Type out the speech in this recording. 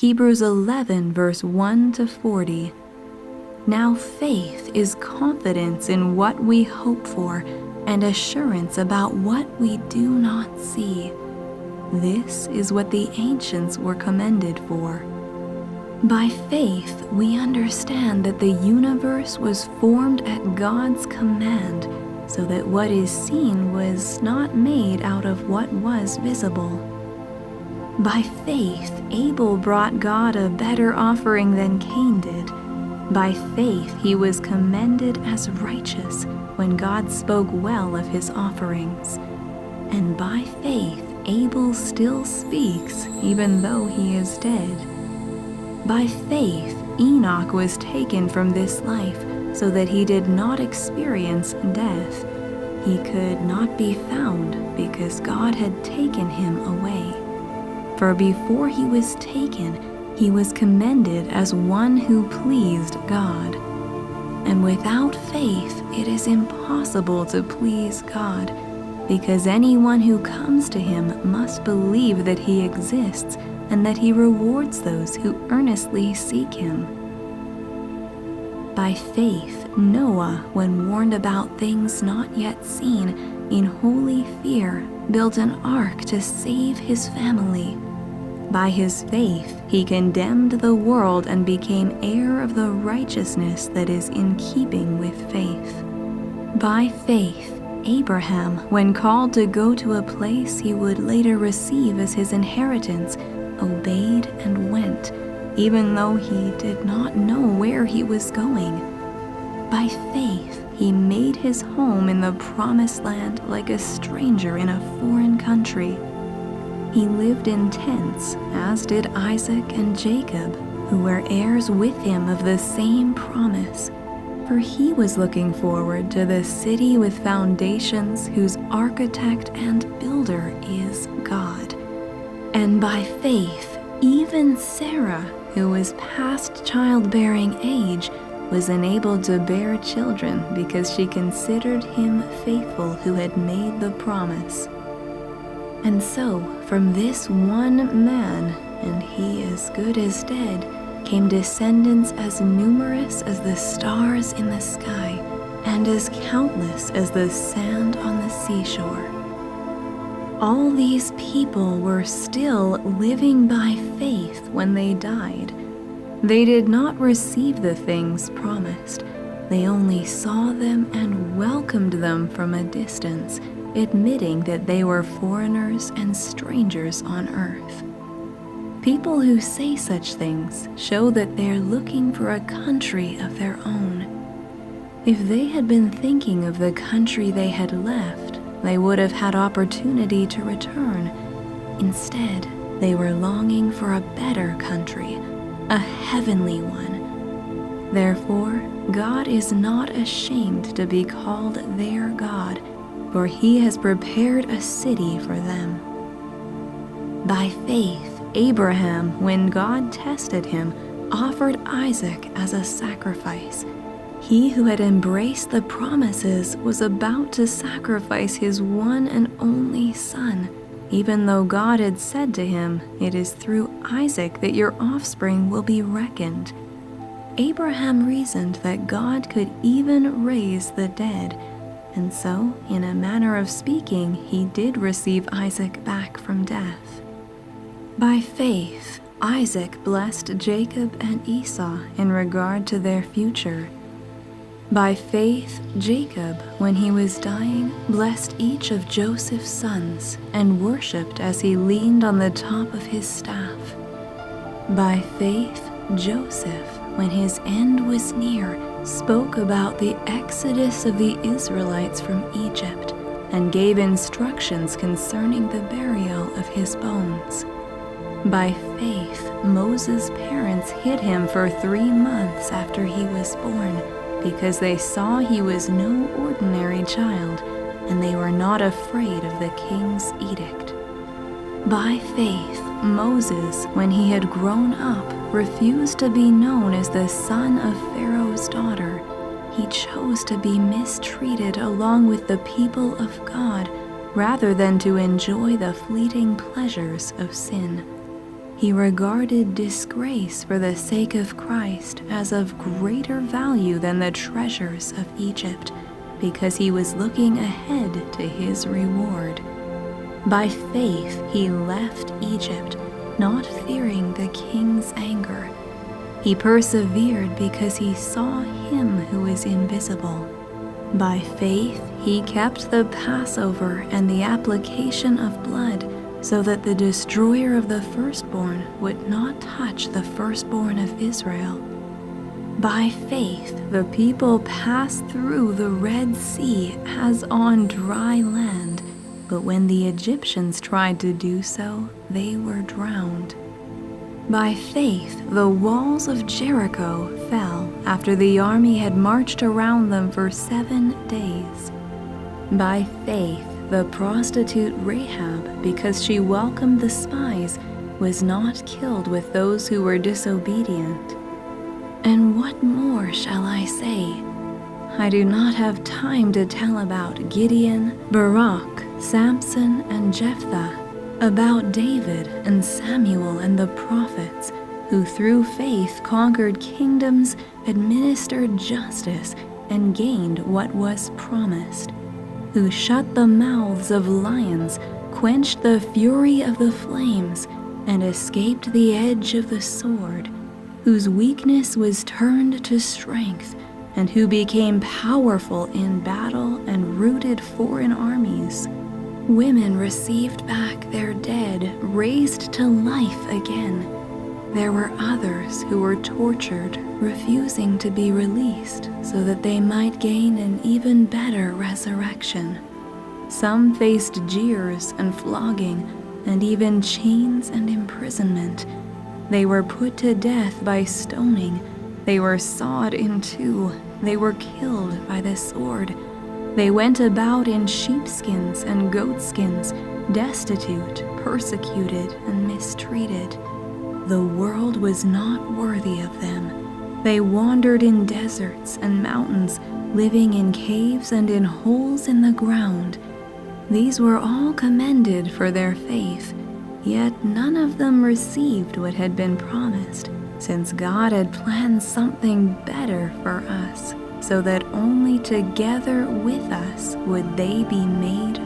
Hebrews 11, verse 1 to 40. Now faith is confidence in what we hope for and assurance about what we do not see. This is what the ancients were commended for. By faith, we understand that the universe was formed at God's command, so that what is seen was not made out of what was visible. By faith, Abel brought God a better offering than Cain did. By faith, he was commended as righteous when God spoke well of his offerings. And by faith, Abel still speaks even though he is dead. By faith, Enoch was taken from this life so that he did not experience death. He could not be found because God had taken him away. For before he was taken, he was commended as one who pleased God. And without faith, it is impossible to please God, because anyone who comes to him must believe that he exists and that he rewards those who earnestly seek him. By faith, Noah, when warned about things not yet seen, in holy fear, built an ark to save his family. By his faith, he condemned the world and became heir of the righteousness that is in keeping with faith. By faith, Abraham, when called to go to a place he would later receive as his inheritance, obeyed and went, even though he did not know where he was going. By faith, he made his home in the promised land like a stranger in a foreign country. He lived in tents, as did Isaac and Jacob, who were heirs with him of the same promise. For he was looking forward to the city with foundations, whose architect and builder is God. And by faith, even Sarah, who was past childbearing age, was enabled to bear children because she considered him faithful who had made the promise. And so, from this one man, and he as good as dead, came descendants as numerous as the stars in the sky, and as countless as the sand on the seashore. All these people were still living by faith when they died. They did not receive the things promised. They only saw them and welcomed them from a distance, admitting that they were foreigners and strangers on earth. People who say such things show that they're looking for a country of their own. If they had been thinking of the country they had left, they would have had opportunity to return. Instead, they were longing for a better country, a heavenly one. Therefore, God is not ashamed to be called their God, for he has prepared a city for them. By faith, Abraham, when God tested him, offered Isaac as a sacrifice. He who had embraced the promises was about to sacrifice his one and only son, even though God had said to him, "It is through Isaac that your offspring will be reckoned." Abraham reasoned that God could even raise the dead, and so, in a manner of speaking, he did receive Isaac back from death. By faith, Isaac blessed Jacob and Esau in regard to their future. By faith, Jacob, when he was dying, blessed each of Joseph's sons and worshipped as he leaned on the top of his staff. By faith, Joseph, when his end was near, spoke about the exodus of the Israelites from Egypt and gave instructions concerning the burial of his bones. By faith, Moses' parents hid him for 3 months after he was born, because they saw he was no ordinary child, and they were not afraid of the king's edict. By faith, Moses, when he had grown up, refused to be known as the son of Pharaoh's daughter. He chose to be mistreated along with the people of God, rather than to enjoy the fleeting pleasures of sin. He regarded disgrace for the sake of Christ as of greater value than the treasures of Egypt, because he was looking ahead to his reward. By faith he left Egypt, not fearing the king's anger. He persevered because he saw him who is invisible. By faith he kept the Passover and the application of blood, so that the destroyer of the firstborn would not touch the firstborn of Israel. By faith the people passed through the Red Sea as on dry land, but when the Egyptians tried to do so, they were drowned. By faith the walls of Jericho fell after the army had marched around them for 7 days. By faith the prostitute Rahab, because she welcomed the spies, was not killed with those who were disobedient. And what more shall I say? I do not have time to tell about Gideon, Barak, Samson, and Jephthah, about David and Samuel and the prophets, who through faith conquered kingdoms, administered justice, and gained what was promised, who shut the mouths of lions, quenched the fury of the flames, and escaped the edge of the sword, whose weakness was turned to strength, and who became powerful in battle and routed foreign armies. Women received back their dead, raised to life again. There were others who were tortured, refusing to be released so that they might gain an even better resurrection. Some faced jeers and flogging, and even chains and imprisonment. They were put to death by stoning. They were sawed in two. They were killed by the sword. They went about in sheepskins and goatskins, destitute, persecuted, and mistreated. The world was not worthy of them. They wandered in deserts and mountains, living in caves and in holes in the ground. These were all commended for their faith, yet none of them received what had been promised, since God had planned something better for us, so that only together with us would they be made